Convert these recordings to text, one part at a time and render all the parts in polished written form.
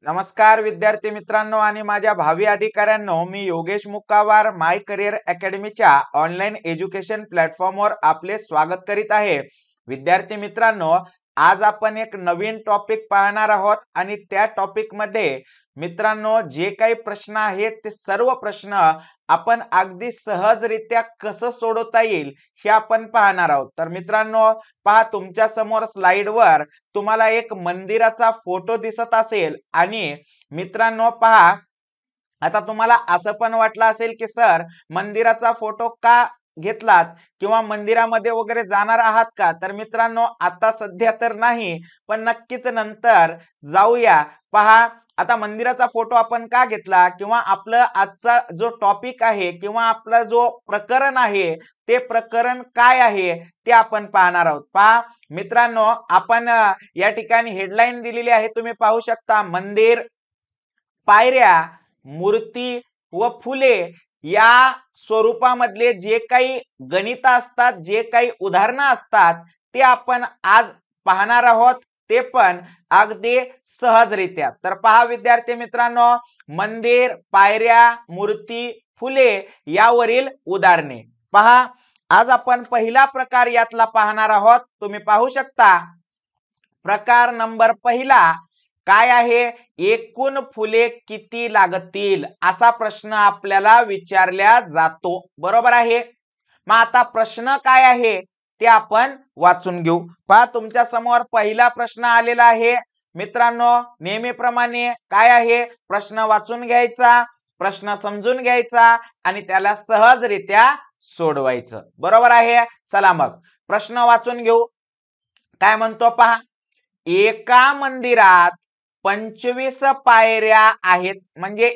नमस्कार विद्यार्थी मित्रांनो आणि माझ्या भावी अधिकाऱ्यांनो, मी योगेश मुक्कावार माय करिअर अकॅडमीच्या ऑनलाईन एज्युकेशन प्लॅटफॉर्मवर आपले स्वागत करीत आहे। विद्यार्थी मित्रांनो, आज आपण एक नवीन टॉपिक पाहणार आहोत आणि त्या टॉपिक मध्ये मित्रांनो जे काही प्रश्न आहेत ते सर्व प्रश्न आपण अगदी सहजरित्या कसं सोडवता येईल हे आपण पाहणार आहोत। तर मित्रांनो पहा, तुमच्या समोर स्लाइडवर तुम्हाला एक मंदिराचा फोटो दिसत असेल आणि मित्रांनो पहा, आता तुम्हाला असं पण वाटलं असेल की सर मंदिराचा फोटो का घेतलात किंवा मंदिरामध्ये वगैरे जाणार आहात का? तर मित्रांनो आता सध्या तर नाही, पण नक्कीच नंतर जाऊया। पहा, आता मंदिराचा फोटो आपण का घेतला किंवा आपलं आजचा जो टॉपिक आहे किंवा आपला जो प्रकरण आहे ते प्रकरण काय आहे ते आपण पाहणार आहोत। पहा मित्रांनो, आपण या ठिकाणी हेडलाईन दिलेली आहे, तुम्ही पाहू शकता, मंदिर, पायऱ्या, मूर्ती व फुले या स्वरूपामधले जे काही गणित असतात, जे काही उदाहरणं असतात ते आपण आज पाहणार आहोत, ते पण अगदी सहजरित्या। तर पहा विद्यार्थी मित्रांनो, मंदिर, पायऱ्या, मूर्ती, फुले यावरील उदाहरणे पहा। आज आपण पहिला प्रकार यातला पाहणार आहोत। तुम्ही पाहू शकता, प्रकार नंबर पहिला काय आहे, एकूण फुले किती लागतील असा प्रश्न आपल्याला विचारला जातो, बरोबर आहे। मग आता प्रश्न काय आहे ते आपण वाचून घेऊ। पहा, तुमच्या समोर पहिला प्रश्न आलेला आहे मित्रांनो। नेहमीप्रमाणे काय आहे, प्रश्न वाचून घ्यायचा, प्रश्न समजून घ्यायचा आणि त्याला सहजरित्या सोडवायचं, बरोबर आहे। चला मग प्रश्न वाचून घेऊ। काय म्हणतो पहा, एका मंदिरात 25 पायऱ्या आहेत। म्हणजे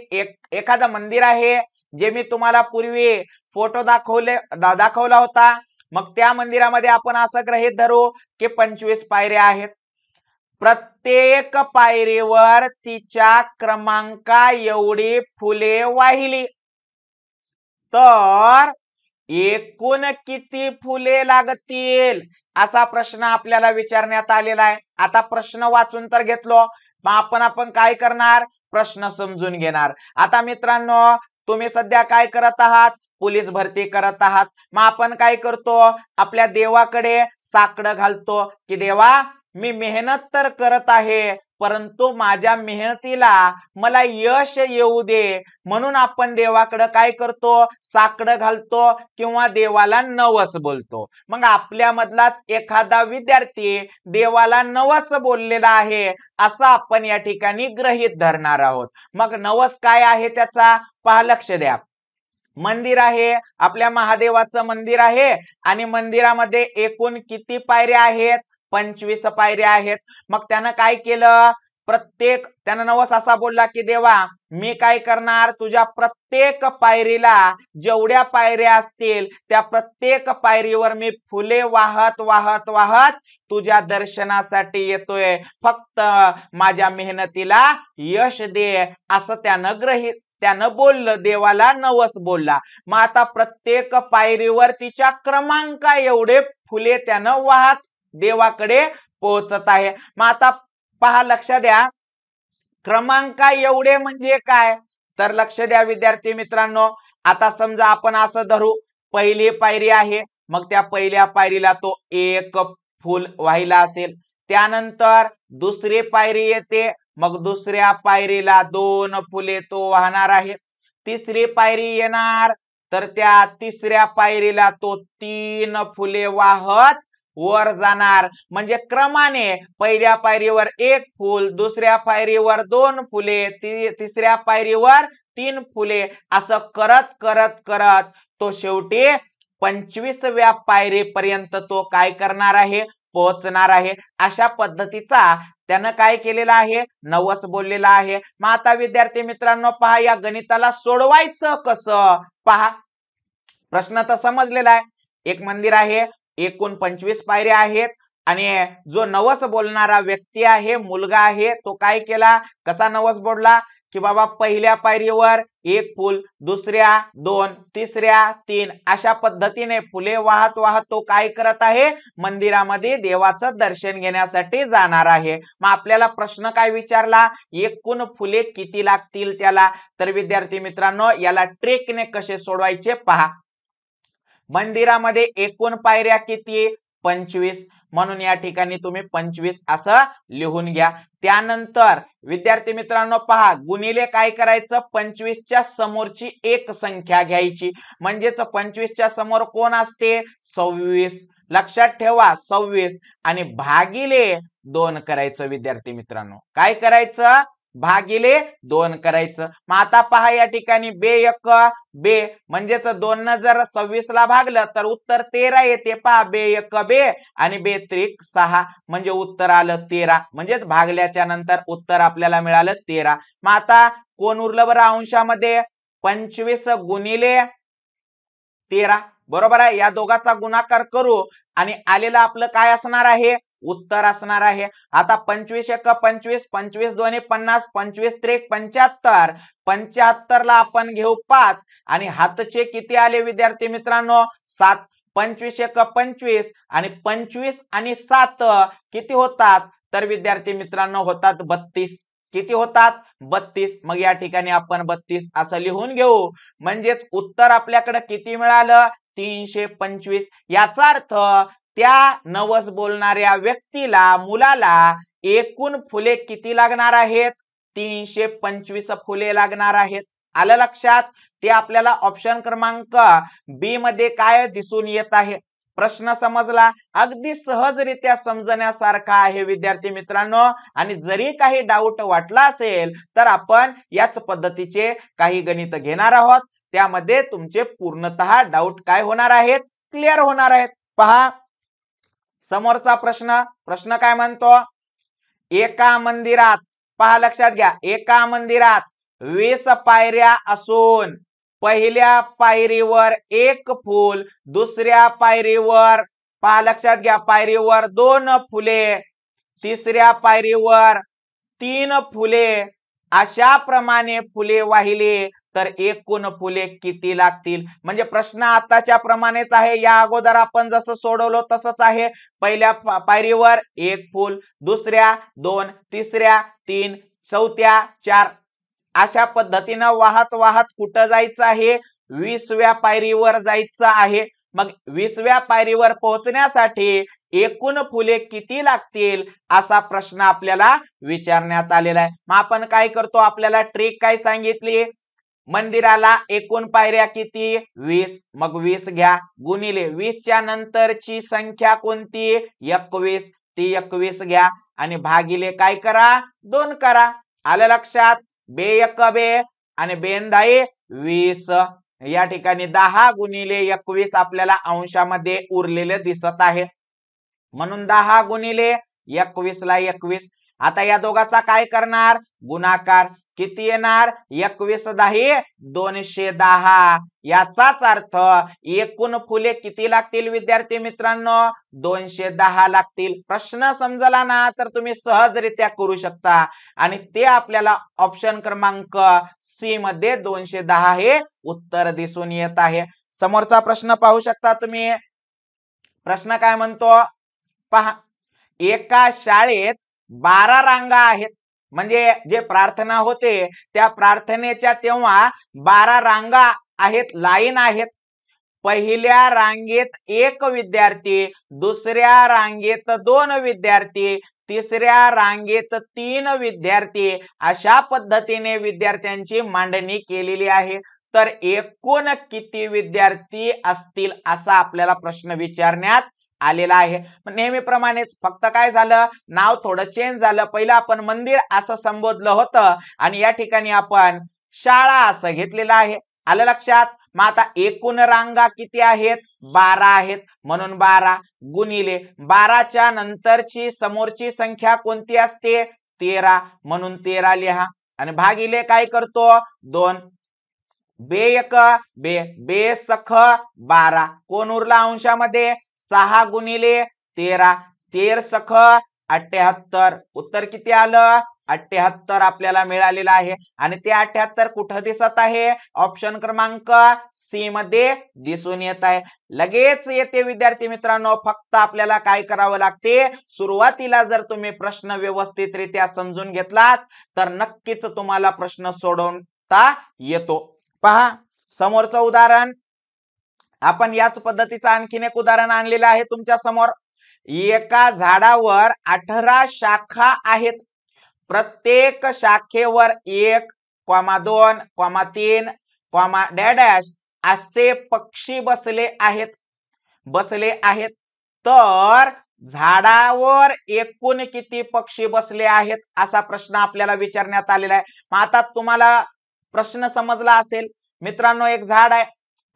एखादं मंदिर आहे जे मी तुम्हाला पूर्वी फोटो दाखवला होता, मग त्या मंदिरामध्ये आपण असं गृहीत धरू की 25 पायऱ्या आहेत। प्रत्येक पायरीवर तिच्या क्रमांका एवढी फुले वाहिली तर एकूण किती फुले लागतील असा प्रश्न आपल्याला विचारण्यात आलेला आहे। आता प्रश्न वाचून तर घेतलो, मग आपण काय करणार, प्रश्न समजून घेणार। आता मित्रांनो, तुम्ही सध्या काय करत आहात, पोलीस भरती करत आहात। मग आपण काय करतो, आपल्या देवाकडे साकडं घालतो की देवा मी मेहनत तर करत आहे, परंतु माझ्या मेहनतीला मला यश येऊ दे, म्हणून आपण देवाकडे काय करतो, साकडं घालतो किंवा देवाला नवस बोलतो। मग आपल्यामधलाच एखादा विद्यार्थी देवाला नवस बोललेला आहे असं आपण या ठिकाणी गृहीत धरणार आहोत। मग नवस काय आहे त्याचा पहा, लक्ष द्या। मंदिर आहे, आपल्या महादेवाचं मंदिर आहे आणि मंदिरामध्ये एकूण किती पायऱ्या आहेत, 25 पायऱ्या आहेत। मग त्यानं काय केलं, त्यानं नवस असा बोलला की देवा मी काय करणार, तुझ्या प्रत्येक पायरीला जेवढ्या पायऱ्या असतील त्या प्रत्येक पायरीवर मी फुले वाहत वाहत वाहत तुझ्या दर्शनासाठी येतोय, फक्त माझ्या मेहनतीला यश दे असं त्यानं बोललं, देवाला नवस बोलला। मग आता प्रत्येक पायरीवर तिच्या क्रमांका एवढे फुले त्यानं वाहत देवाकडे पोहोचत आहे। मग आता पहा, लक्ष द्या, क्रमांका एवढे म्हणजे काय, तर लक्ष द्या विद्यार्थी मित्रांनो। आता समजा आपण असं धरू, पहिली पायरी आहे, मग त्या पहिल्या पायरीला तो एक फूल वाहिला असेल, त्यानंतर दुसरी पायरी येते, मग दुसऱ्या पायरीला 2 फुले तो वाहणार आहे। तिसरी पायरी येणार, तर त्या तिसऱ्या पायरीला तो 3 फुले वाहत वर जाणार। म्हणजे क्रमाने पहिल्या पायरीवर 1 फूल, दुसऱ्या पायरीवर 2 फुले, तिसऱ्या पायरीवर 3 फुले, असं करत करत करत तो शेवटी 25व्या पायरीपर्यंत तो काय करणार आहे, पोहोचणार आहे। अशा पद्धतीचा त्यानं काय केलेला आहे, नवस बोललेला आहे। मग आता विद्यार्थी मित्रांनो पहा, या गणिताला सोडवायचं कसं पहा। प्रश्न तर समजलेला आहे, एक मंदिर आहे, एकूण 25 पायऱ्या आहेत आणि जो नवस बोलणारा व्यक्ती आहे, मुलगा आहे, तो काय केला, कसा नवस बोलला की बाबा पहिल्या पायरीवर एक फूल, दुसऱ्या 2, तिसऱ्या 3 अशा पद्धतीने फुले वाहत वाहत तो काय करत आहे, मंदिरामध्ये देवाचं दर्शन घेण्यासाठी जाणार आहे. मग आपल्याला प्रश्न काय विचारला, एकूण फुले किती लागतील त्याला. तर विद्यार्थी मित्रांनो याला ट्रिकने कसे सोडवायचे पहा. मंदिरामध्ये एकूण पायऱ्या किती, 25, म्हणून या ठिकाणी तुम्ही 25 असं लिहून घ्या. त्यानंतर विद्यार्थी मित्रांनो पहा, गुणिले काय करायचं, 25च्या समोरची एक संख्या घ्यायची, म्हणजेच 25च्या समोर कोण असते, 26. लक्षात ठेवा 26 आणि भागिले 2 करायचं. विद्यार्थी मित्रांनो काय करायचं, भागिले 2 करायचं. मग आता पहा या ठिकाणी बे एक बे, म्हणजेच 2 न जर 26 ला भागलं तर उत्तर 13 येते. पहा बे एक बे आणि बे त्रिक 6, म्हणजे उत्तर आलं 13, म्हणजेच भागल्याच्या नंतर उत्तर आपल्याला मिळालं 13. मग आता कोण उरलं बरं अंशामध्ये, 25 गुणिले 13, बरोबर आहे. या दोघाचा गुणाकार करू आणि आलेलं आपलं काय असणार आहे, उत्तर असणार आहे. आता 25 एक 25, 25 दोन्ही 50, 25 त्रिक 75, 75 ला आपण घेऊ 5 आणि हातचे किती आले विद्यार्थी मित्रांनो, 7. 25 एक 25 आणि 25 आणि 7 किती होतात, तर विद्यार्थी मित्रांनो होतात 32. किती होतात, 32. मग या ठिकाणी आपण 32 असं लिहून घेऊ, म्हणजेच उत्तर आपल्याकडे किती मिळालं, 325. याचा अर्थ त्या नवस बोलणाऱ्या व्यक्तीला, मुलाला एकूण फुले किती लागणार आहेत, 325 फुले लागणार आहेत. आलं लक्षात. ते आपल्याला ऑप्शन क्रमांक बी मध्ये काय दिसून येत आहे. प्रश्न समजला, अगदी सहजरित्या समजण्यासारखा आहे विद्यार्थी मित्रांनो. आणि जरी काही डाऊट वाटला असेल तर आपण याच पद्धतीचे काही गणित घेणार आहोत, त्यामध्ये तुमचे पूर्णतः डाऊट काय होणार आहेत, क्लिअर होणार आहेत. पहा समोरचा प्रश्न काय म्हणतो, एका मंदिरात, पहा लक्षात घ्या, एका मंदिरात 20 पायऱ्या असून पहिल्या पायरीवर एक फूल, दुसऱ्या पायरीवर, पहा लक्षात घ्या, पायरीवर 2 फुले, तिसऱ्या पायरीवर 3 फुले, अशा प्रमाणे फुले वाहिले तर एकूण फुले किती लागतील. म्हणजे प्रश्न आताच्या प्रमाणेच आहे, या अगोदर आपण जसं सोडवलं तसंच आहे. पहिल्या पायरीवर एक फूल, दुसऱ्या 2, तिसऱ्या 3, चौथ्या 4, अशा पद्धतीनं वाहत वाहत कुठं जायचं आहे, 20व्या पायरीवर जायचं आहे. मग 20व्या पायरीवर पोहोचण्यासाठी एकूण फुले किती लागतील असा प्रश्न आपल्याला विचारण्यात आलेला आहे. मग आपण काय करतो, आपल्याला ट्रिक काय सांगितली, मंदिराला एकूण पायऱ्या किती, 20. मग 20 घ्या गुणिले 20च्या नंतरची संख्या कोणती, 21, ती 21 घ्या आणि भागिले काय करा, 2 करा. आलं लक्षात. बे एक बे आणि बेन 20. या ठिकाणी 10 गुणिले 21 आपल्याला अंशामध्ये उरलेले दिसत आहे, म्हणून 10 गुणिले 21 ला 21. आता या दोघाचा काय करणार, गुणाकार. किती येणार, 21 10 210. याचाच अर्थ एकूण फुले किती लागतील विद्यार्थी मित्रांनो, 210 लागतील. प्रश्न समजला ना तर तुम्ही सहजरित्या करू शकता आणि ते आपल्याला ऑप्शन क्रमांक सी मध्ये 210 हे उत्तर दिसून येत आहे. समोरचा प्रश्न पाहू शकता तुम्ही. प्रश्न काय म्हणतो पहा, एका शाळेत 12 रांगा आहेत, म्हणजे जे प्रार्थना होते त्या प्रार्थनेच्या तेव्हा 12 रांगा आहेत, लाईन आहेत. पहिल्या रांगेत 1 विद्यार्थी, दुसऱ्या रांगेत 2 विद्यार्थी, तिसऱ्या रांगेत 3 विद्यार्थी, अशा पद्धतीने विद्यार्थ्यांची मांडणी केलेली आहे. तर एकूण किती विद्यार्थी असतील असा आपल्याला प्रश्न विचारण्यात आलेला आहे. नेहमीप्रमाणेच फक्त काय झालं, नाव थोडं चेंज झालं. पहिलं आपण मंदिर असं संबोधलं होतं आणि या ठिकाणी आपण शाळा असं घेतलेलं आहे. आलं लक्षात. मग आता एकूण रांगा किती आहेत, 12 आहेत, म्हणून 12 गुणिले 12च्या नंतरची समोरची संख्या कोणती असते, 13, म्हणून 13 लिहा आणि भागिले काय करतो, 2. बे एक बे, बे सख 12, कोण उरला अंशामध्ये, 6 गुणिले 13, 13 सख 78. उत्तर किती आलं, 78 आपल्याला मिळालेला आहे आणि ते 78 कुठं दिसत आहे? ऑप्शन क्रमांक सी मध्ये दिसून येत आहे. लगेच येते विद्यार्थी मित्रांनो, फक्त आपल्याला काय करावं लागते, सुरुवातीला जर तुम्ही प्रश्न व्यवस्थितरित्या समजून घेतलात तर नक्कीच तुम्हाला प्रश्न सोडवता येतो. पहा समोरचं उदाहरण, आपण याच पद्धतीचं आणखीन एक उदाहरण आणलेलं आहे तुमच्या समोर. एका झाडावर 18 शाखा आहेत. प्रत्येक शाखेवर 1, 2, 3, डॅश असे पक्षी बसले आहेत. तर झाडावर एकूण किती पक्षी बसले आहेत असा प्रश्न आपल्याला विचारण्यात आलेला आहे. मग आता तुम्हाला प्रश्न समजला असेल मित्रांनो, एक झाड आहे,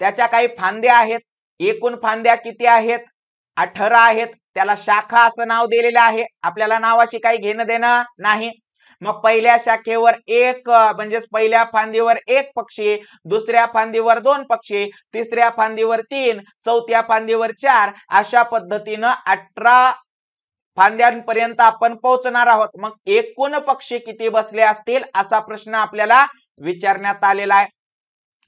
त्याच्या काही फांद्या आहेत. एकूण फांद्या किती आहेत? 18 आहेत. त्याला शाखा असं नाव दिलेलं आहे. आपल्याला नावाशी काही घेणं देणं नाही. मग पहिल्या शाखेवर एक म्हणजे पहिल्या फांदीवर 1 पक्षी, दुसऱ्या फांदीवर 2 पक्षी, तिसऱ्या फांदीवर 3, चौथ्या फांदीवर 4, अशा पद्धतीनं 18 फांद्यांपर्यंत आपण पोहोचणार आहोत. मग एकूण पक्षी किती बसले असतील असा प्रश्न आपल्याला विचारण्यात आलेला आहे.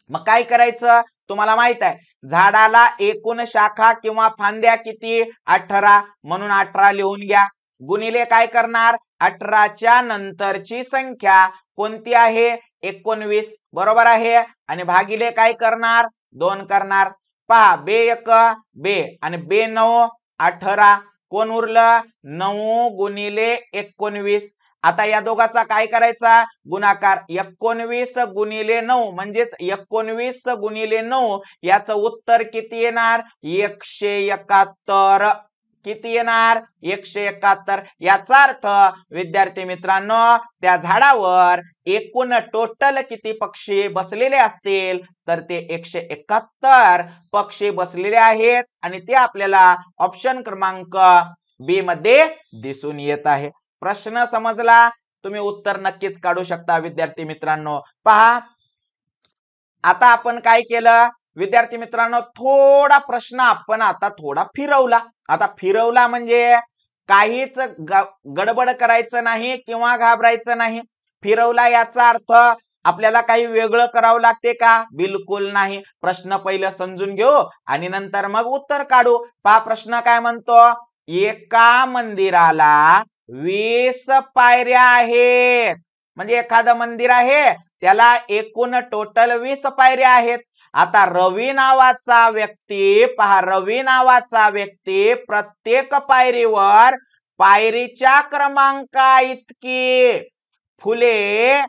मग काय करायचं, तुम्हाला माहित आहे झाडाला एकूण शाखा किंवा फांद्या किती? 18, म्हणून 18 लिहून घ्या. गुणिले काय करणार? 18च्या नंतरची संख्या कोणती आहे? 19, बरोबर आहे. आणि भागिले काय करणार? 2 करणार. पहा, बे 1 बे आणि बे 9 18, कोण उरलं? 9 गुणिले 19. आता या दोघाचा काय करायचा? गुणाकार. 19 गुणिले 9 म्हणजेच 19 गुणिले 9 याचं उत्तर किती येणार? 171. किती येणार? 171. याचा अर्थ विद्यार्थी मित्रांनो, त्या झाडावर एकूण टोटल किती पक्षी बसलेले असतील तर ते 171 पक्षी बसलेले आहेत आणि ते आपल्याला ऑप्शन क्रमांक बी मध्ये दिसून येत आहे. प्रश्न समजला? तुम्ही उत्तर नक्कीच काढू शकता विद्यार्थी मित्रांनो. पहा, आता आपण काय केलं विद्यार्थी मित्रांनो, थोडा प्रश्न आपण आता थोडा फिरवला. आता फिरवला म्हणजे काहीच गडबड करायचं नाही किंवा घाबरायचं नाही. फिरवला याचा अर्थ आपल्याला काही वेगळं करावं लागते का? बिलकुल नाही. प्रश्न पहिलं समजून घेऊ आणि नंतर मग उत्तर काढू. पहा प्रश्न काय म्हणतो, एका मंदिराला 20 पायऱ्या आहेत. म्हणजे एखादं मंदिर आहे त्याला एकूण टोटल 20 पायऱ्या आहेत. आता रवी नावाचा व्यक्ती, पहा रवी नावाचा व्यक्ती प्रत्येक पायरीवर पायरीच्या क्रमांका इतकी फुले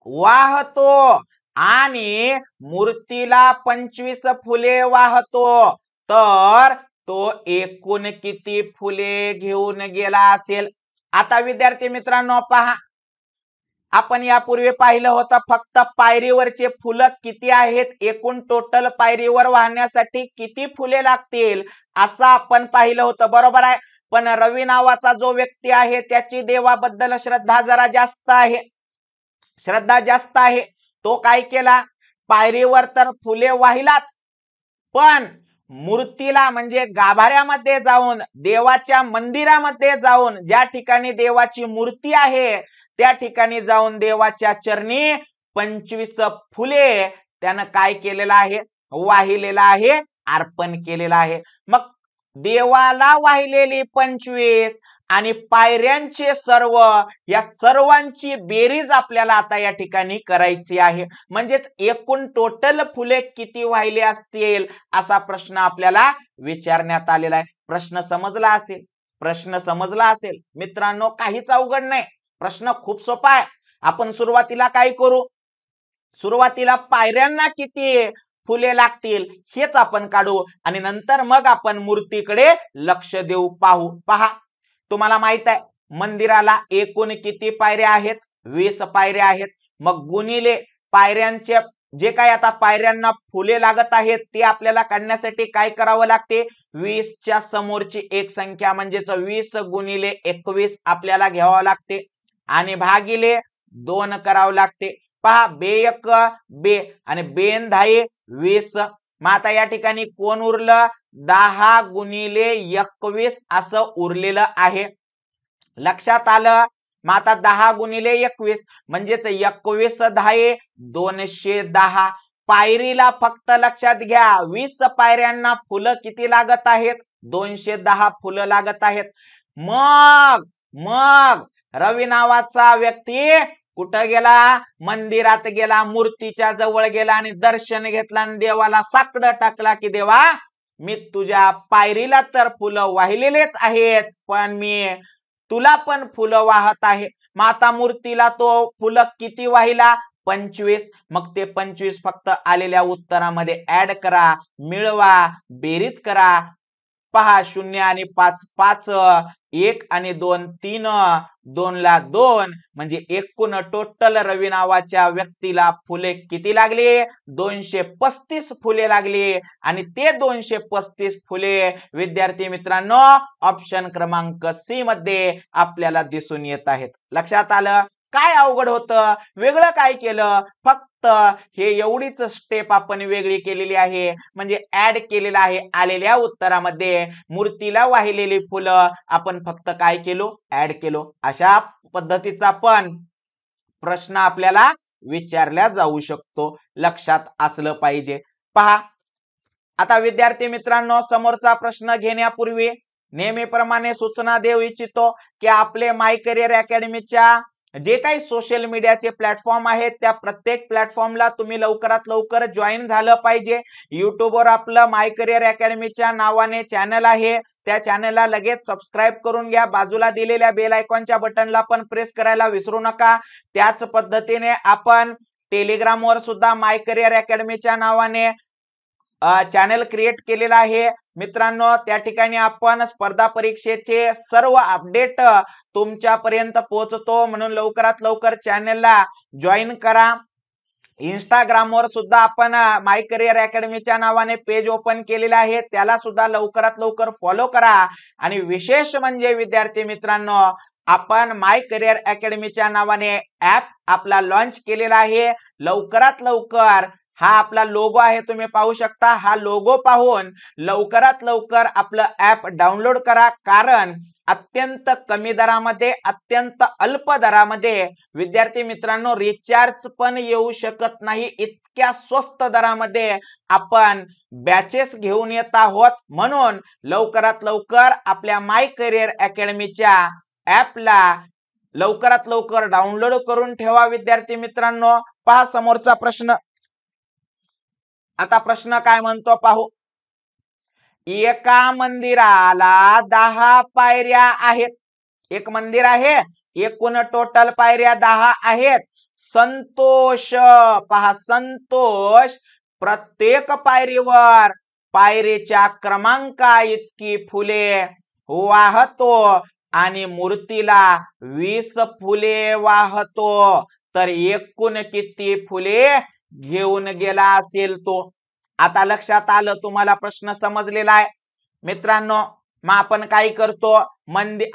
वाहतो आणि मूर्तीला 25 फुले वाहतो, तर तो एकूण किती फुले घेऊन गेला असेल? आता विद्यार्थी मित्रांनो पहा, आपण यापूर्वी पाहिलं होतं फक्त पायरीवरचे फुलं किती आहेत, एकूण टोटल पायरीवर वाहण्यासाठी किती फुले लागतील असं आपण पाहिलं होतं, बरोबर आहे. पण रवी नावाचा जो व्यक्ती आहे त्याची देवाबद्दल श्रद्धा जरा जास्त आहे, श्रद्धा जास्त आहे. तो काय केला, पायरीवर तर फुले वाहिलाच, पण मूर्तीला म्हणजे गाभाऱ्यामध्ये जाऊन, देवाच्या मंदिरामध्ये जाऊन, ज्या ठिकाणी देवाची मूर्ती आहे त्या ठिकाणी जाऊन देवाच्या चरणी 25 फुले त्यानं काय केलेलं आहे? वाहिलेलं आहे, अर्पण केलेलं आहे. मग देवाला वाहिलेली 25 आणि पायऱ्यांचे सर्व, या सर्वांची बेरीज आपल्याला आता या ठिकाणी करायची आहे. म्हणजेच एकूण टोटल फुले किती वाहिले असतील असा प्रश्न आपल्याला विचारण्यात आलेला आहे. प्रश्न समजला असेल? प्रश्न समजला असेल मित्रांनो, काहीच अवघड नाही. प्रश्न खूप सोपा आहे. आपण सुरुवातीला काय करू, सुरुवातीला पायऱ्यांना किती फुले लागतील हेच आपण काढू आणि नंतर मग आपण मूर्तीकडे लक्ष देऊ, पाहू. पहा, तुम्हाला माहित आहे मंदिराला एकूण किती पायऱ्या आहेत? 20 पायऱ्या आहेत. मग गुणिले पायऱ्यांचे जे काय आता पायऱ्यांना फुले लागत आहेत ते आपल्याला काढण्यासाठी काय करावं लागते? 20च्या समोरची एक संख्या म्हणजेच 20 गुणिले 21 आपल्याला घ्यावं लागते आणि भागिले 2 करावं लागते. पहा, बे 1 बे आणि बेन 10 20. मग आता या ठिकाणी कोण उरलं? 10 गुणिले 21 असं उरलेलं आहे. लक्षात आलं? मग आता 10 गुणिले 21 म्हणजेच 21 10 210. पायरीला फक्त लक्षात घ्या 20 पायऱ्यांना फुलं किती लागत आहेत? 210 फुलं लागत आहेत. मग मग रवी नावाचा व्यक्ती कुठं गेला? मंदिरात गेला, मूर्तीच्या जवळ गेला आणि दर्शन घेतला आणि देवाला साकडं टाकला की देवा मी तुझ्या पायरीला तर फुलं वाहिलेलेच आहेत, पण मी तुला पण फुलं वाहत आहे. मग आता मूर्तीला तो फुलं किती वाहिला? 25. मग ते 25 फक्त आलेल्या उत्तरामध्ये ऍड करा, मिळवा, बेरीज करा. पहा 0 आणि 5 5, 1 आणि 2 3, 2 ला 2 म्हणजे एकूण टोटल रवी नावाच्या व्यक्तीला फुले किती लागली? 235 फुले लागली. आणि ते 235 फुले विद्यार्थी मित्रांनो ऑप्शन क्रमांक सी मध्ये आपल्याला दिसून येत आहेत. लक्षात आलं? काय अवघड होतं? वेगळं काय केलं? फक्त हे एवढीच स्टेप आपण वेगळी केलेली आहे, म्हणजे ऍड केलेला आहे. आलेल्या उत्तरामध्ये मूर्तीला वाहिलेली फुलं आपण फक्त काय केलो? ऍड केलो. अशा पद्धतीचा पण प्रश्न आपल्याला विचारला जाऊ शकतो. लक्षात असलं पाहिजे. पहा आता विद्यार्थी मित्रांनो समोरचा प्रश्न घेण्यापूर्वी नेहमीप्रमाणे सूचना देऊ इच्छितो की आपले माय करिअर अकॅडमीच्या जे काही सोशल मीडियाचे प्लॅटफॉर्म आहेत त्या प्रत्येक प्लॅटफॉर्मला तुम्ही लवकरात लवकर जॉईन झालं पाहिजे. युट्यूबवर आपलं माय करिअर अकॅडमीच्या नावाने चॅनल आहे, त्या चॅनलला लगेच सबस्क्राईब करून घ्या. बाजूला दिलेल्या बेल आयकॉनच्या बटनला पण प्रेस करायला विसरू नका. त्याच पद्धतीने आपण टेलिग्रामवर सुद्धा माय करिअर अकॅडमीच्या नावाने चॅनल क्रिएट केलेला आहे. मित्रांनो त्या ठिकाणी आपण स्पर्धा परीक्षेचे सर्व अपडेट तुमच्यापर्यंत पोहोचतो, म्हणून लवकरात लवकर चॅनलला जॉईन करा. इंस्टाग्रामवर सुद्धा आपण माय करिअर अकॅडमीच्या नावाने पेज ओपन केलेलं आहे, त्याला सुद्धा लवकरात लवकर फॉलो करा. आणि विशेष म्हणजे विद्यार्थी मित्रांनो आपण माय करिअर अकॅडमीच्या नावाने ऍप आपला लॉन्च केलेला आहे. लवकरात लवकर हा आपला लोगो आहे, तुम्ही पाहू शकता. हा लोगो पाहून लवकरात लवकर आपलं ऍप डाउनलोड करा, कारण अत्यंत कमी दरामध्ये, अत्यंत अल्प दरामध्ये विद्यार्थी मित्रांनो रिचार्ज पण येऊ शकत नाही इतक्या स्वस्त दरामध्ये आपण बॅचेस घेऊन येत आहोत. म्हणून लवकरात लवकर आपल्या माय करिअर अकॅडमीच्या ऍपला लवकरात लवकर डाउनलोड करून ठेवा विद्यार्थी मित्रांनो. पहा समोरचा प्रश्न. आता प्रश्न काय म्हणतो पाहू. एका मंदिराला 10 पायऱ्या आहेत. एक मंदिर आहे, एकूण टोटल पायऱ्या 10 आहेत. संतोष, पहा संतोष प्रत्येक पायरीवर पायरीच्या क्रमांका इतकी फुले वाहतो आणि मूर्तीला 20 फुले वाहतो, तर एकूण किती फुले घेऊन गेला असेल तो? आता लक्षात आलं तुम्हाला? प्रश्न समजलेला आहे मित्रांनो. मग आपण काय करतो?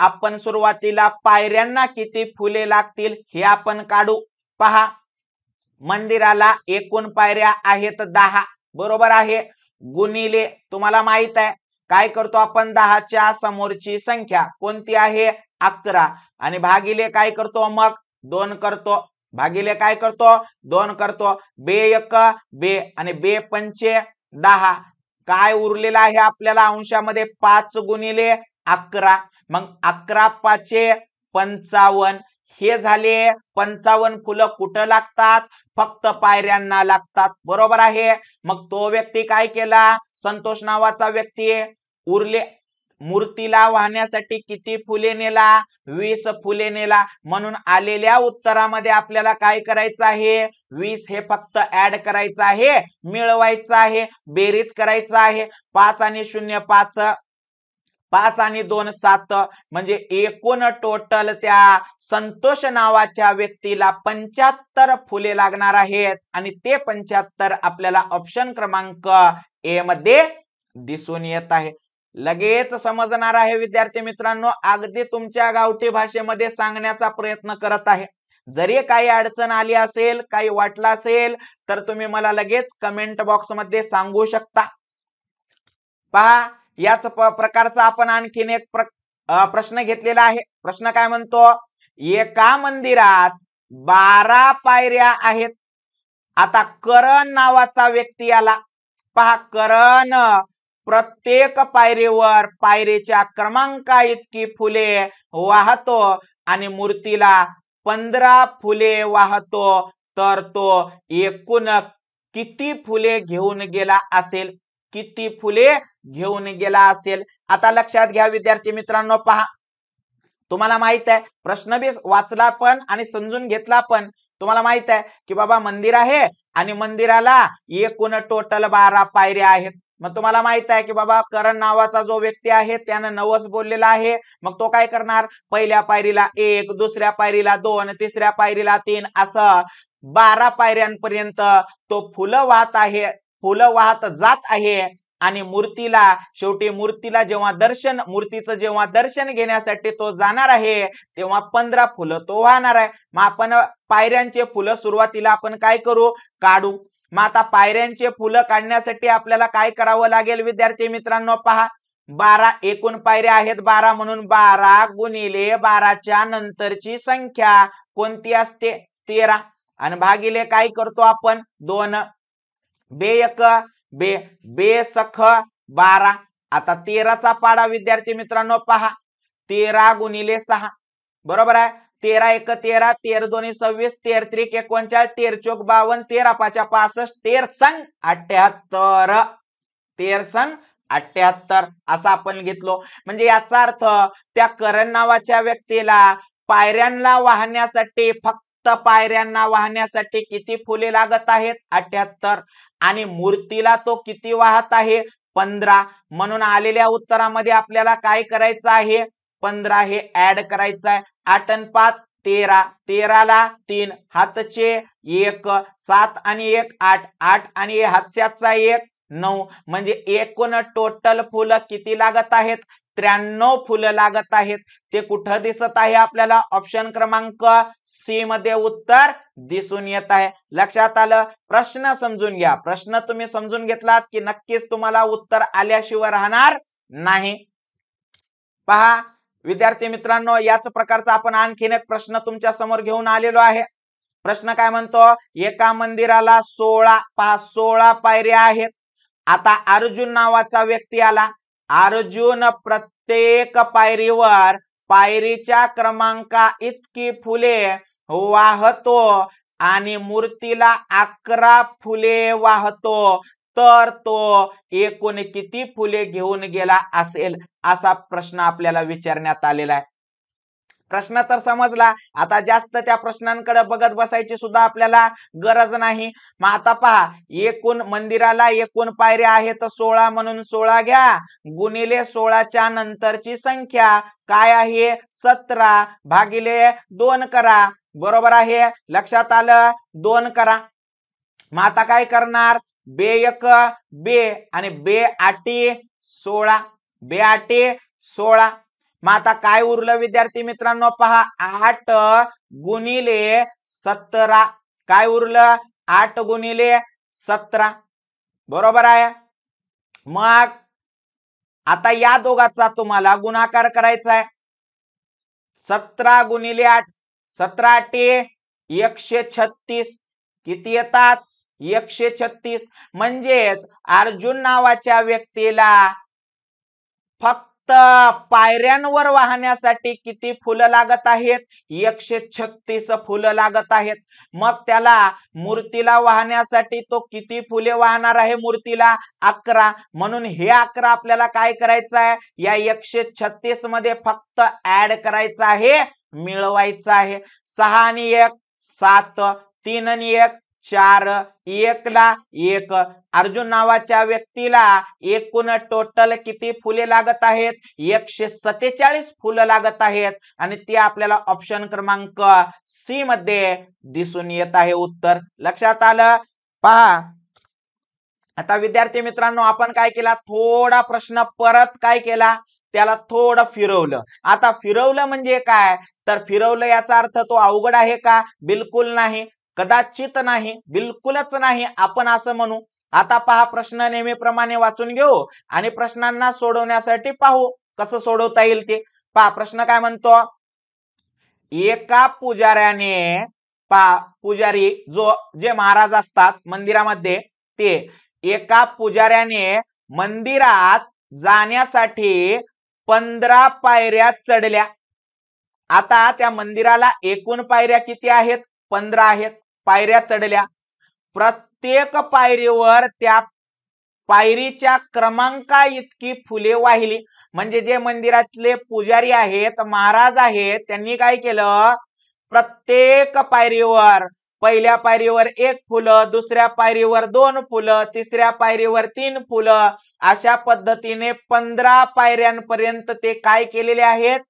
आपण सुरुवातीला पायऱ्यांना किती फुले लागतील हे आपण काढू. पहा मंदिराला एकूण पायऱ्या आहेत 10, बरोबर आहे. गुणिले तुम्हाला माहित आहे काय करतो आपण? 10च्या समोरची संख्या कोणती आहे? 11. आणि भागिले काय करतो? मग 2 करतो. भागिले काय करतो? 2 करतो. बे 1 बे आणि बे 5 10. काय उरलेला आहे आपल्याला अंशामध्ये? 5 गुणिले 11. मग 11 5 55. हे झाले 55 फुलं. कुठं लागतात? फक्त पायऱ्यांना लागतात, बरोबर आहे. मग तो व्यक्ती काय केला? संतोष नावाचा व्यक्ती उरले मूर्तीला वाहण्यासाठी किती फुले नेला? 20 फुले नेला. म्हणून आलेल्या उत्तरामध्ये आपल्याला काय करायचं आहे? 20 हे फक्त ऍड करायचं आहे, मिळवायचं आहे, बेरीज करायचं आहे. 5 आणि 0 5, 5 आणि 2 7, म्हणजे एकूण टोटल त्या संतोष नावाच्या व्यक्तीला 75 फुले लागणार आहेत. आणि ते 75 आपल्याला ऑप्शन क्रमांक ए मध्ये दिसून येत आहे. लगेच समजणार आहे विद्यार्थी मित्रांनो. अगदी तुमच्या गावठी भाषेमध्ये सांगण्याचा प्रयत्न करत आहे. जरी काही अडचण आली असेल, काही वाटलं असेल, तर तुम्ही मला लगेच कमेंट बॉक्स मध्ये सांगू शकता. पहा याच प्रकारचा आपण आणखीन एक प्रश्न घेतलेला आहे. प्रश्न काय म्हणतो? एका मंदिरात 12 पायऱ्या आहेत. आता करण नावाचा व्यक्ती आला. पहा, करण प्रत्येक पायरीवर पायरीच्या क्रमांका इतकी फुले वाहतो आणि मूर्तीला 15 फुले वाहतो, तर तो एकूण किती फुले घेऊन गेला असेल? किती फुले घेऊन गेला असेल? आता लक्षात घ्या विद्यार्थी मित्रांनो, पहा, तुम्हाला माहित आहे, प्रश्न बी वाचला पण आणि समजून घेतला पण. तुम्हाला माहित आहे की बाबा मंदिर आहे आणि मंदिराला एकूण टोटल 12 पायऱ्या आहेत. मग तुम्हाला माहित आहे की बाबा करण नावाचा जो व्यक्ती आहे त्यानं 9 बोललेला आहे. मग तो काय करणार? पहिल्या पायरीला 1, दुसऱ्या पायरीला 2, तिसऱ्या पायरीला 3, असं 12 पायऱ्यांपर्यंत तो फुलं वाहत आहे, फुलं वाहत जात आहे. आणि मूर्तीला शेवटी मूर्तीचं जेव्हा दर्शन घेण्यासाठी तो जाणार आहे तेव्हा 15 फुलं तो वाहणार आहे. मग आपण पायऱ्यांचे फुलं सुरुवातीला आपण काय करू? काढू. मग आता पायऱ्यांचे फुलं काढण्यासाठी आपल्याला काय करावं लागेल विद्यार्थी मित्रांनो? पहा, 12 एकूण पायऱ्या आहेत 12, म्हणून 12 गुणिले 12च्या नंतरची संख्या कोणती असते? 13, आणि भागिले काय करतो आपण? 2. बे सख 12. आता 13चा पाडा विद्यार्थी मित्रांनो, पहा, 13 गुणिले 6, बरोबर आहे. 13 1 13, 13 2 26, 13 3 39, 13 4 52, 13 5 65, 13 संग 78, 13 संग 78 असं आपण घेतलो. म्हणजे याचा अर्थ त्या करण नावाच्या व्यक्तीला पायऱ्यांना वाहण्यासाठी, फक्त पायऱ्यांना वाहण्यासाठी किती फुले लागत आहेत? 78. आणि मूर्तीला तो किती वाहत आहे? 15. म्हणून आलेल्या उत्तरामध्ये आपल्याला काय करायचं आहे? 15 हे ऍड करायचं आहे. 8 आणि 5 13, 13ला 3 हातचे 1, 7 आणि 1 8, 8 आणि हातच्याचा 1 9, म्हणजे एकूण टोटल फुलं किती लागत आहेत? 93 फुलं लागत आहेत. ते कुठं दिसत आहे आपल्याला? ऑप्शन क्रमांक सी मध्ये उत्तर दिसून येत आहे. लक्षात आलं? प्रश्न समजून घ्या. प्रश्न तुम्ही समजून घेतलात की नक्कीच तुम्हाला उत्तर आल्याशिवाय राहणार नाही. पहा विद्यार्थी मित्रांनो, याच प्रकारचा आपण आणखीन एक प्रश्न तुमच्या समोर घेऊन आलेलो आहे. प्रश्न काय म्हणतो? एका मंदिराला 16 पायऱ्या आहेत. आता अर्जुन नावाचा व्यक्ती आला. अर्जुन प्रत्येक पायरीवर पायरीच्या क्रमांका इतकी फुले वाहतो आणि मूर्तीला 11 फुले वाहतो, तर तो एकूण किती फुले घेऊन गेला असेल? असा प्रश्न आपल्याला विचारण्यात आलेला आहे. प्रश्न तर समजला. आता जास्त त्या प्रश्नांकडे बघत बसायची सुद्धा आपल्याला गरज नाही. मग आता पहा, एकूण मंदिराला एकूण पायऱ्या आहेत 16, म्हणून 16 घ्या गुणिले 16च्या नंतरची संख्या काय आहे? 17 भागिले 2 करा, बरोबर आहे. लक्षात आलं? 2 करा. मग आता काय करणार? बे 1 बे आणि बे 8 16, बे 8 16. मग आता काय उरलं विद्यार्थी मित्रांनो? पहा, 8 गुणिले 17. काय उरलं? 8 गुणिले 17, बरोबर आहे. मग आता या दोघाचा तुम्हाला गुणाकार करायचा आहे. 17 गुणिले 8, 17 8 136. किती येतात? 136. म्हणजेच अर्जुन नावाच्या व्यक्तीला फक्त पायऱ्यांवर वाहण्यासाठी किती फुलं लागत आहेत? 136 फुलं लागत आहेत. मग त्याला मूर्तीला वाहण्यासाठी तो किती फुले वाहणार आहे? मूर्तीला 11. म्हणून हे 11 आपल्याला काय करायचं आहे? या 136 मध्ये फक्त ऍड करायचं आहे, मिळवायचं आहे. 6 आणि 1 7, 3 आणि 1 4, 1 ला 1. अर्जुन नावाच्या व्यक्तीला एकूण टोटल किती फुले लागत आहेत? 147 फुलं लागत आहेत. आणि ते आपल्याला ऑप्शन क्रमांक सी मध्ये दिसून येत आहे उत्तर. लक्षात आलं? पहा, आता विद्यार्थी मित्रांनो, आपण काय केला? थोडा प्रश्न परत काय केला? त्याला थोडं फिरवलं. आता फिरवलं म्हणजे काय? तर फिरवलं याचा अर्थ तो अवघड आहे का? बिलकुल नाही, कदाचित नाही, बिलकुलच नाही, आपण असं म्हणू. आता पहा, प्रश्न नेहमीप्रमाणे वाचून घेऊ आणि प्रश्नांना सोडवण्यासाठी पाहू कसं सोडवता येईल ते. पहा, प्रश्न काय म्हणतो? एका पुजाऱ्याने पुजारी जे महाराज असतात मंदिरामध्ये, ते एका पुजाऱ्याने मंदिरात जाण्यासाठी 15 पायऱ्या चढल्या. आता त्या मंदिराला एकूण पायऱ्या किती आहेत? 15 आहेत. पायऱ्या चढल्या. प्रत्येक पायरीवर त्या पायरीच्या क्रमांका इतकी फुले वाहिली. म्हणजे जे मंदिरातले पुजारी आहेत, महाराज आहेत, त्यांनी काय केलं? प्रत्येक पायरीवर, पहिल्या पायरीवर 1 फुलं, दुसऱ्या पायरीवर 2 फुलं, तिसऱ्या पायरीवर 3 फुलं, अशा पद्धतीने 15 पायऱ्यांपर्यंत ते काय केलेले आहेत?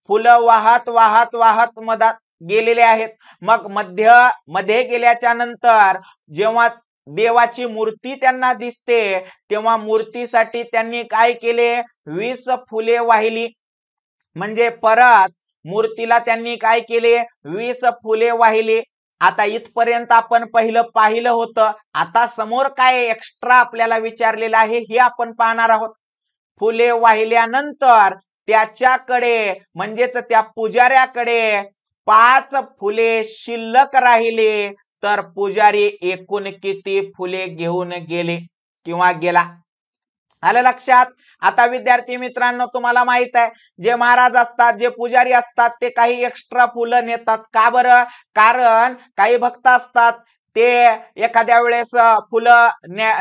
फुलं वाहत वाहत वाहत मधात गेलेले आहेत. मग मध्ये गेल्याच्या नंतर जेव्हा देवाची मूर्ती त्यांना दिसते, तेव्हा मूर्तीसाठी त्यांनी काय केले? 20 फुले वाहिली. म्हणजे परत मूर्तीला त्यांनी काय केले? 20 फुले वाहिली. आता इथपर्यंत आपण पाहिलं होतं. आता समोर काय एक्स्ट्रा आपल्याला विचारलेलं आहे हे आपण पाहणार आहोत. फुले वाहिल्यानंतर त्याच्याकडे म्हणजेच त्या पुजाऱ्याकडे 5 फुले शिल्लक राहिले, तर पुजारी एकूण किती फुले घेऊन गेले किंवा गेला? आलं लक्षात? आता विद्यार्थी मित्रांनो, तुम्हाला माहित आहे, जे महाराज असतात, जे पुजारी असतात, ते काही एक्स्ट्रा फुलं नेतात. का बरं? कारण काही भक्त असतात, ते एखाद्या वेळेस फुलं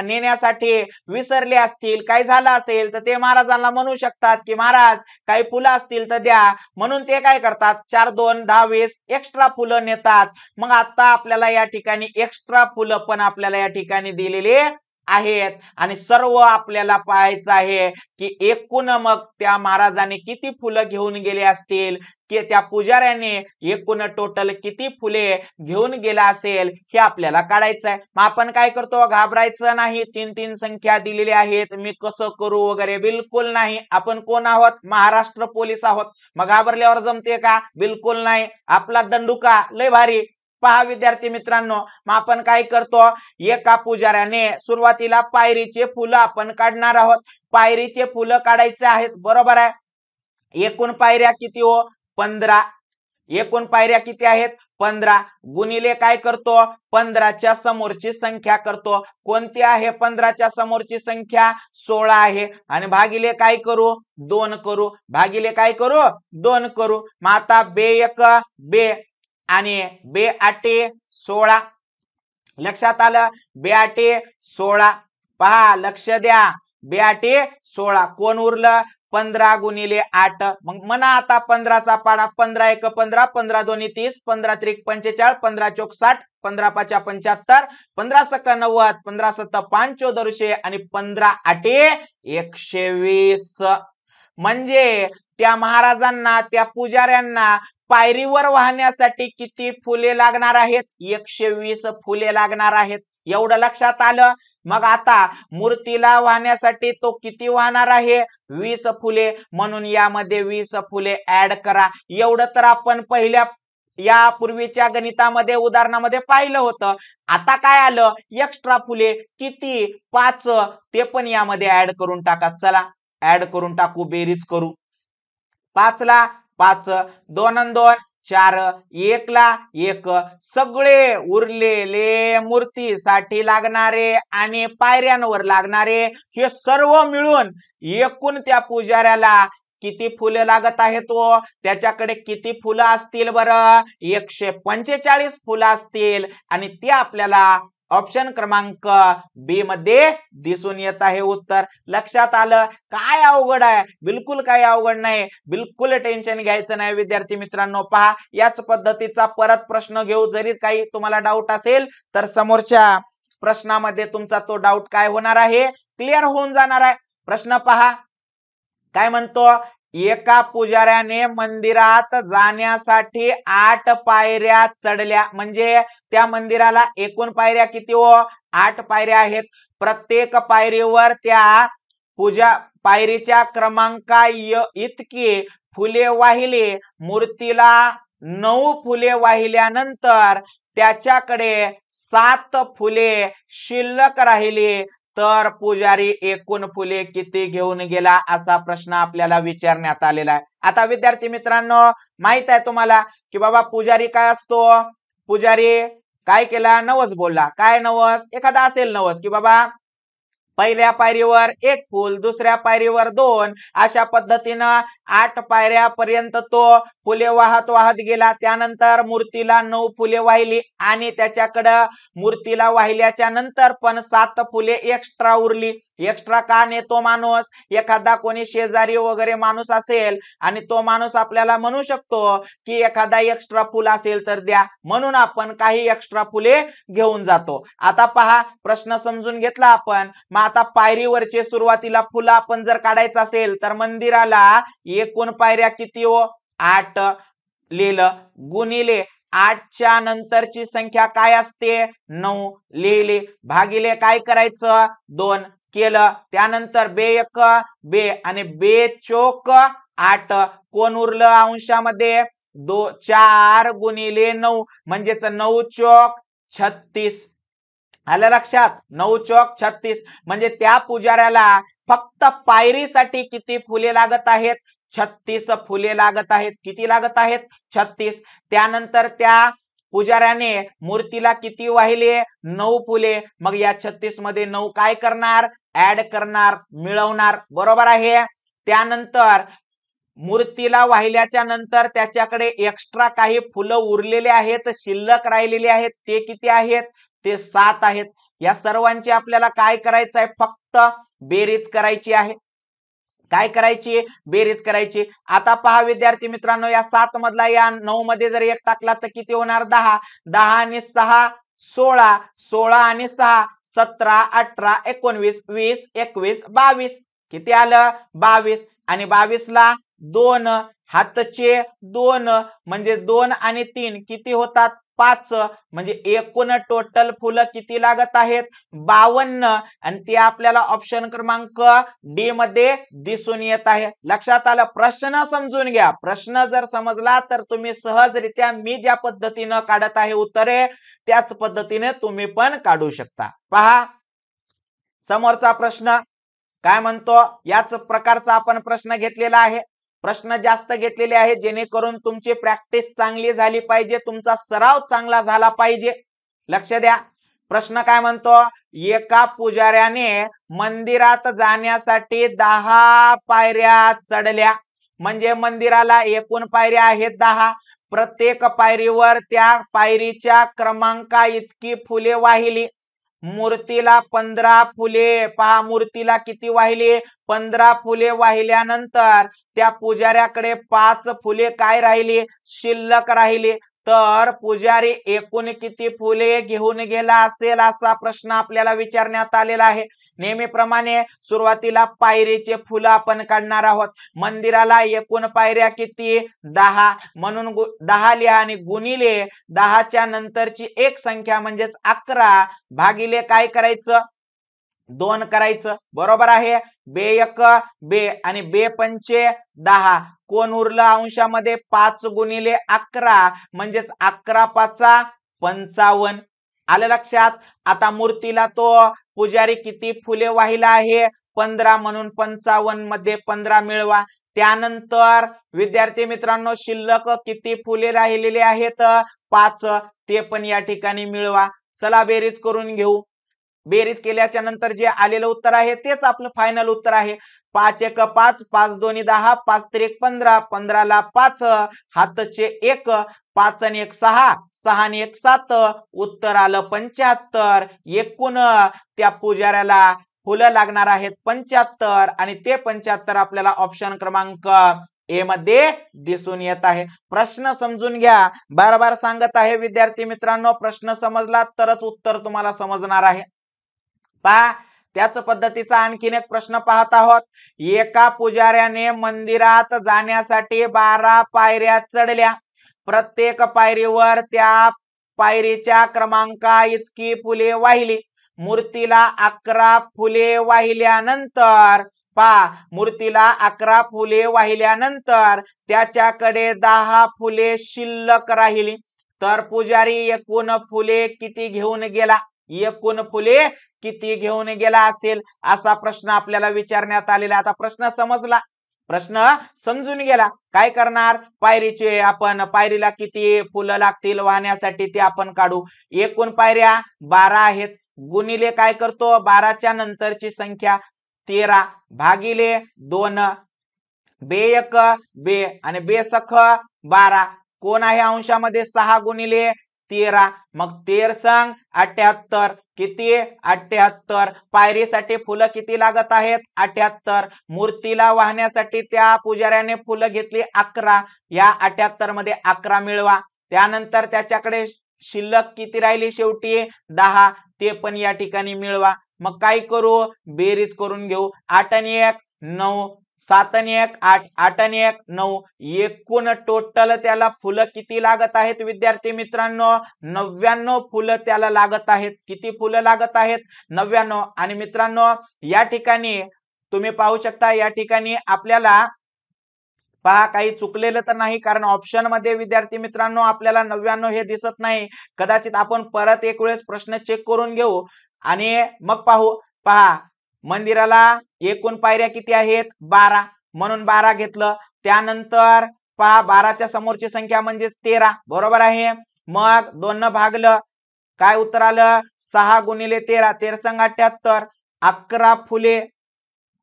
नेण्यासाठी विसरले असतील, काही झालं असेल, तर ते महाराजांना म्हणू शकतात की महाराज काही फुलं असतील तर द्या. म्हणून ते काय करतात? 4, 2, 10, 20 एक्स्ट्रा फुलं नेतात. मग आता आपल्याला या ठिकाणी एक्स्ट्रा फुलं पण आपल्याला या ठिकाणी दिलेले आहेत आणि सर्व आपल्याला पाहायचं आहे की एकूण मग त्या महाराजाने किती फुलं घेऊन गेले असतील, की त्या पुजाऱ्याने एकूण टोटल किती फुले घेऊन गेला असेल, हे आपल्याला काढायचं आहे. मग आपण काय करतो? घाबरायचं नाही. 3 संख्या दिलेल्या आहेत, मी कसं करू वगैरे, बिलकुल नाही. आपण कोण आहोत? महाराष्ट्र पोलीस आहोत. मग घाबरल्यावर जमते का? बिलकुल नाही. आपला दंडुका लय भारी. पहा विद्यार्थी मित्रांनो, मग आपण काय करतो? एका पुजाऱ्याने सुरुवातीला पायरीचे फुलं आपण काढणार आहोत. पायरीचे फुलं काढायचे आहेत, बरोबर आहे. एकूण पायऱ्या किती हो? 15. एकूण पायऱ्या किती आहेत? 15. गुणिले काय करतो? 15च्या समोरची संख्या करतो. कोणती आहे 15च्या समोरची संख्या? 16 आहे. आणि भागिले काय करू? 2 करू. भागिले काय करू? 2 करू. मग आता 2 2 आणि 2 16. लक्षात आलं? 2 16. पहा, लक्ष द्या. 2 16. कोण उरलं? 15 गुणिले 8. मग म्हणा आता 15चा पाडा. 15 1 15, 15 2 30, 15 3 45, 15 4 60, 15 5 75, 15 6 90, 15 7 5 1400 आणि 15 8 120. म्हणजे त्या महाराजांना, त्या पुजाऱ्यांना पायरीवर वाहण्यासाठी किती फुले लागणार आहेत? 120 फुले लागणार आहेत. एवढं लक्षात आलं? मग आता मूर्तीला वाहण्यासाठी तो किती वाहणार आहे? 20 फुले. म्हणून यामध्ये 20 फुले ऍड करा. एवढं तर आपण पहिल्या या पूर्वीच्या गणितामध्ये, उदाहरणामध्ये पाहिलं होतं. आता काय आलं? एक्स्ट्रा फुले किती? 5. ते पण यामध्ये ऍड करून टाका. चला ऍड करून टाकू, बेरीज करू. 5 ला 5, 2 आणि 2 4, 1 ला 1. सगळे उरलेले मूर्तीसाठी लागणारे आणि पायऱ्यांवर लागणारे हे सर्व मिळून एकूण त्या पुजाऱ्याला किती फुले लागत आहेत व त्याच्याकडे किती फुलं असतील बरं? 145 फुलं असतील. आणि ते आपल्याला ऑप्शन क्रमांक बी मध्ये दिसून येत आहे उत्तर. लक्षात आलं? काय अवघड आहे? बिलकुल काही अवघड नाही. बिलकुल टेन्शन घ्यायचं नाही विद्यार्थी मित्रांनो. पहा, याच पद्धतीचा परत प्रश्न घेऊ. जरी काही तुम्हाला डाऊट असेल तर समोरच्या प्रश्नामध्ये तुमचा तो डाऊट काय होणार आहे? क्लिअर होऊन जाणार आहे. प्रश्न पहा काय म्हणतो? एका पुजाऱ्याने मंदिरात जाण्यासाठी 8 पायऱ्या चढल्या. म्हणजे त्या मंदिराला एकूण पायऱ्या किती हो? 8 पायऱ्या आहेत. प्रत्येक पायरीवर त्या पायरीच्या क्रमांका इतकी फुले वाहिली. मूर्तीला 9 फुले वाहिल्यानंतर त्याच्याकडे 7 फुले शिल्लक राहिली. तर पुजारी एकूण फुले किती घेऊन गेला असा प्रश्न आपल्याला विचारण्यात आलेला आहे. आता विद्यार्थी मित्रांनो, माहित आहे तुम्हाला की बाबा पुजारी काय असतो? पुजारी काय केला? नवस बोलला. काय नवस? एखादा असेल नवस की बाबा पहिल्या पायरीवर 1 फूल, दुसऱ्या पायरीवर 2, अशा पद्धतीनं 8 पायऱ्यापर्यंत तो फुले वाहत वाहत गेला. त्यानंतर मूर्तीला 9 फुले वाहिली आणि त्याच्याकडं मूर्तीला वाहिल्याच्या नंतर पण 7 फुले एक्स्ट्रा उरली. एक्स्ट्रा का नेतो माणूस? एखादा कोणी शेजारी वगैरे माणूस असेल आणि तो माणूस आपल्याला म्हणू शकतो की एखादा एक्स्ट्रा फुल असेल तर द्या, म्हणून आपण काही एक्स्ट्रा फुले घेऊन जातो. आता पहा, प्रश्न समजून घेतला आपण. आता पायरीवरचे सुरुवातीला फुलं आपण जर काढायचं असेल तर मंदिराला एकूण पायऱ्या किती हो? 8 लिहिलं, गुणिले 8च्या नंतरची संख्या काय असते? 9 लिहिली, भागिले काय करायचं? 2 केलं. त्यानंतर बे 1 बे आणि बे चोक 8, कोण उरलं अंशामध्ये? 4 गुणिले 9 म्हणजेच 9 चोक 36. आलं लक्षात? 9 चोक 36 म्हणजे त्या पुजाऱ्याला फक्त पायरीसाठी किती फुले लागत आहेत? 36 फुले लागत आहेत. किती लागत आहेत? 36. त्यानंतर त्या पुजाऱ्याने मूर्तीला किती वाहिले? 9 फुले. मग या 36 मध्ये 9 काय करणार? ऍड करणार, मिळवणार. बरोबर आहे. त्यानंतर मूर्तीला वाहिल्याच्या नंतर त्याच्याकडे एक्स्ट्रा काही फुलं उरलेले आहेत, शिल्लक राहिलेले आहेत. ते किती आहेत? ते 7 आहेत. या सर्वांची आपल्याला काय करायचं आहे? फक्त बेरीज करायची आहे. काय करायची? बेरीज करायची. आता पहा विद्यार्थी मित्रांनो, या 7 मधला या 9 मध्ये जर 1 टाकला तर किती होणार? 10. 10 आणि 6 16. 16 आणि 6 17 18 19 20 21 22. किती आलं? 22. आणि 22 ला 2 हातचे 2 म्हणजे 2 आणि 3 किती होतात? 5. म्हणजे एकूण टोटल फुलं किती लागत आहेत? 52. आणि ते आपल्याला ऑप्शन क्रमांक डी मध्ये दिसून येत आहे. लक्षात आलं? प्रश्न समजून घ्या. प्रश्न जर समजला तर तुम्ही सहजरित्या मी ज्या पद्धतीनं काढत आहे उत्तरे, त्याच पद्धतीने तुम्ही पण काढू शकता. पहा समोरचा प्रश्न काय म्हणतो? याच प्रकारचा आपण प्रश्न घेतलेला आहे. प्रश्न जास्त घेतलेले आहेत जेणेकरून तुमची प्रॅक्टिस चांगली झाली पाहिजे, तुमचा सराव चांगला झाला पाहिजे. लक्ष द्या. प्रश्न काय म्हणतो? एका पुजाऱ्याने मंदिरात जाण्यासाठी 10 पायऱ्या चढल्या. म्हणजे मंदिराला एकूण पायऱ्या आहेत 10. प्रत्येक पायरीवर त्या पायरीच्या क्रमांका इतकी फुले वाहिली. मूर्तीला 15 फुले. पहा मूर्तीला किती वाहिली? 15 फुले वाहिल्यानंतर त्या पुजाऱ्याकडे 5 फुले काय राहिली? शिल्लक राहिली. तर पुजारी एकूण किती फुले घेऊन गेला असेल असा प्रश्न आपल्याला विचारण्यात आलेला आहे. नेहमीप्रमाणे सुरुवातीला पायरीचे फुलं आपण काढणार आहोत. मंदिराला एकूण पायऱ्या किती? 10. म्हणून 10 लिहा आणि गुणिले 10च्या नंतरची एक संख्या म्हणजेच 11 भागिले काय करायचं? 2 करायचं. बरोबर आहे. बे 1 बे आणि बे पंचे 10. कोण उरलं अंशामध्ये? 5 गुणिले 11 म्हणजेच 11 पाचा 55. आलं लक्षात? आता मूर्तीला तो पुजारी किती फुले वाहिला आहे? 15. म्हणून 55 मध्ये 15 मिळवा. त्यानंतर विद्यार्थी मित्रांनो शिल्लक किती फुले राहिलेले आहेत? 5. ते पण या ठिकाणी मिळवा. चला बेरीज करून घेऊ. बेरीज केल्याच्या नंतर जे आलेलं उत्तर आहे तेच आपलं फायनल उत्तर आहे. 5 1 5 5 2 10 5 3 15 15 ला 5 हातचे 1 5 आणि 1 6 6 आणि 1 7 उत्तर आलं 75. एकूण त्या पुजाऱ्याला फुलं लागणार आहेत 75 आणि ते 75 आपल्याला ऑप्शन क्रमांक ए मध्ये दिसून येत आहे. प्रश्न समजून घ्या. बार सांगत आहे विद्यार्थी मित्रांनो, प्रश्न समजला तरच उत्तर तुम्हाला समजणार आहे. पहा त्याच पद्धतीचा आणखीन एक प्रश्न पाहत आहोत. एका पुजाऱ्याने मंदिरात जाण्यासाठी 12 पायऱ्या चढल्या. प्रत्येक पायरीवर त्या पायरीच्या क्रमांका इतकी फुले वाहिली. मूर्तीला 11 फुले वाहिल्यानंतर पहा मूर्तीला 11 फुले वाहिल्यानंतर त्याच्याकडे 10 फुले शिल्लक राहिली. तर पुजारी एकूण फुले किती घेऊन गेला? एकूण फुले किती घेऊन गेला असेल असा प्रश्न आपल्याला विचारण्यात आलेला. आता प्रश्न समजला, प्रश्न समजून गेला. काय करणार, पायरीचे आपण पायरीला किती फुलं लागतील वाहण्यासाठी ते आपण काढू. एकूण पायऱ्या 12 आहेत, गुणिले काय करतो 12च्या नंतरची संख्या 13 भागिले 2, बे1 बे आणि बेसख 12. कोण आहे अंशामध्ये 6 गुणिले 13, मग 13 78. किती 78. पायरीसाठी फुलं किती लागत आहेत 78. मूर्तीला वाहण्यासाठी त्या पुजाऱ्याने फुलं घेतली 11. या 78 मध्ये 11 मिळवा. त्यानंतर त्याच्याकडे शिल्लक किती राहिली शेवटी 10, ते पण या ठिकाणी मिळवा. मग काय करू, बेरीज करून घेऊ. 8 आणि 1 9, 7 आणि 1 8, 8 आणि 1 9. एकूण टोटल त्याला फुलं किती लागत आहेत विद्यार्थी मित्रांनो 99 फुलं त्याला लागत आहेत. किती फुलं लागत आहेत 99. आणि मित्रांनो या ठिकाणी तुम्ही पाहू शकता, या ठिकाणी आपल्याला पहा काही चुकलेलं तर नाही, कारण ऑप्शन मध्ये विद्यार्थी मित्रांनो आपल्याला 99 हे दिसत नाही. कदाचित आपण परत एक वेळेस प्रश्न चेक करून घेऊ आणि मग पाहू. पहा मंदिराला एकूण पायऱ्या किती आहेत 12, म्हणून 12 घेतलं. त्यानंतर पहा 12च्या समोरची संख्या म्हणजे 13, बरोबर आहे. मग 2 न भागलं, काय उत्तर आलं 6 गुणिले 13, 13 78. 11 फुले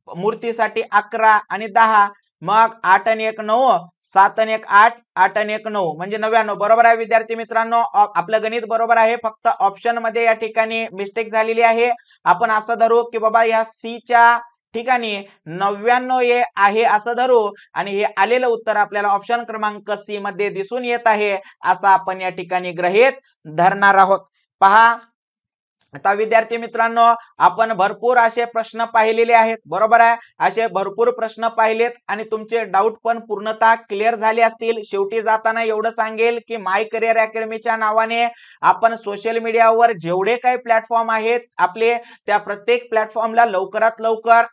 मूर्तीसाठी 11 आणि 10, मग 8 आणि 1 9, 7 आणि 1 8, 8 आणि 1 9 म्हणजे 99. बरोबर आहे विद्यार्थी मित्रांनो, आपलं गणित बरोबर आहे, फक्त ऑप्शन मध्ये या ठिकाणी मिस्टेक झालेली आहे. आपण असं धरू की बाबा या सी च्या ठिकाणी 99 हे आहे असं धरू आणि हे आलेलं उत्तर आपल्याला ऑप्शन क्रमांक सी मध्ये दिसून येत आहे असं आपण या ठिकाणी गृहीत धरणार आहोत. पहा आता विद्यार्थी मित्रांनो आपण भरपूर असे प्रश्न पाहिलेले आहेत, बरोबर आहे. असे भरपूर प्रश्न पाहिलेत आणि तुमचे डाऊट पण पूर्णतः क्लिअर झाले असतील. शेवटी जाताना एवढं सांगेल की माय करिअर अकॅडमीच्या नावाने आपण सोशल मीडियावर जेवढे काही प्लॅटफॉर्म आहेत आपले, त्या प्रत्येक प्लॅटफॉर्मला लवकरात लवकर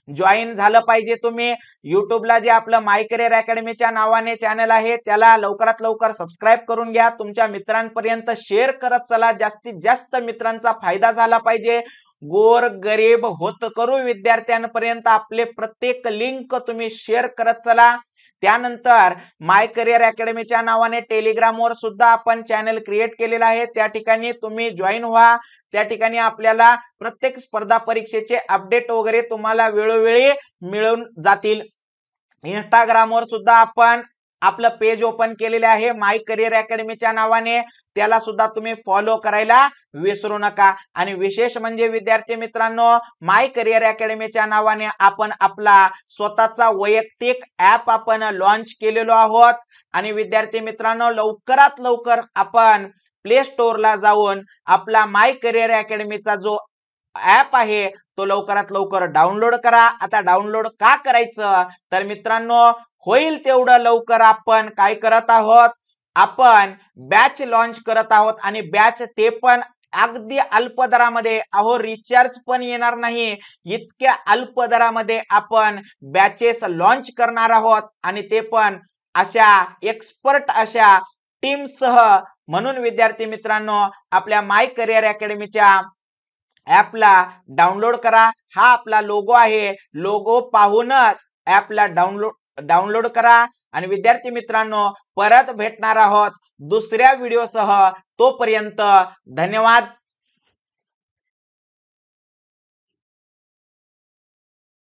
जॉईन झालं पाहिजे. तुम्ही युट्यूबला जे आपलं माय करिअर अकॅडमीच्या नावाने चॅनल आहे त्याला लवकरात लवकर सबस्क्राईब करून घ्या. तुमच्या मित्रांपर्यंत शेअर करत चला, जास्तीत जास्त मित्रांचा फायदा झाला पाहिजे. गोर गरीब होत करू विद्यार्थ्यांपर्यंत आपले प्रत्येक लिंक तुम्ही शेअर करत चला. त्यानंतर माय करिअर अकॅडमीच्या नावाने टेलिग्रामवर सुद्धा आपण चॅनल क्रिएट केलेला आहे, त्या ठिकाणी तुम्ही जॉईन व्हा. त्या ठिकाणी आपल्याला प्रत्येक स्पर्धा परीक्षेचे अपडेट वगैरे तुम्हाला वेळोवेळी मिळून जातील. इंस्टाग्रामवर सुद्धा आपण आपलं पेज ओपन केलेले आहे माय करिअर अकॅडमीच्या नावाने, त्याला सुद्धा तुम्ही फॉलो करायला विसरू नका. आणि विशेष म्हणजे विद्यार्थी मित्रांनो माय करिअर अकॅडमीच्या नावाने आपण आपला स्वतःचा वैयक्तिक ऍप आपण लॉन्च केलेलो आहोत. आणि विद्यार्थी मित्रांनो लवकरात लवकर आपण प्ले स्टोअरला जाऊन आपला माय करिअर अकॅडमीचा जो ऍप आहे तो लवकरात लवकर डाउनलोड करा. आता डाउनलोड का करायचं तर मित्रांनो होईल तेवढं लवकर आपण काय करत आहोत, आपण बॅच लॉन्च करत आहोत. आणि बॅच ते पण अगदी अल्प दरामध्ये, अहो रिचार्ज पण येणार नाही इतक्या अल्प दरामध्ये आपण बॅचेस लॉन्च करणार आहोत. आणि ते पण अशा एक्सपर्ट अशा टीम सह. म्हणून विद्यार्थी मित्रांनो आपल्या माय करिअर अकॅडमीच्या ऍपला डाउनलोड करा. हा आपला लोगो आहे, लोगो पाहूनच ऍपला डाउनलोड करा. आणि विद्यार्थी मित्रांनो परत भेटणार आहोत दुसऱ्या व्हिडिओसह. तोपर्यंत धन्यवाद.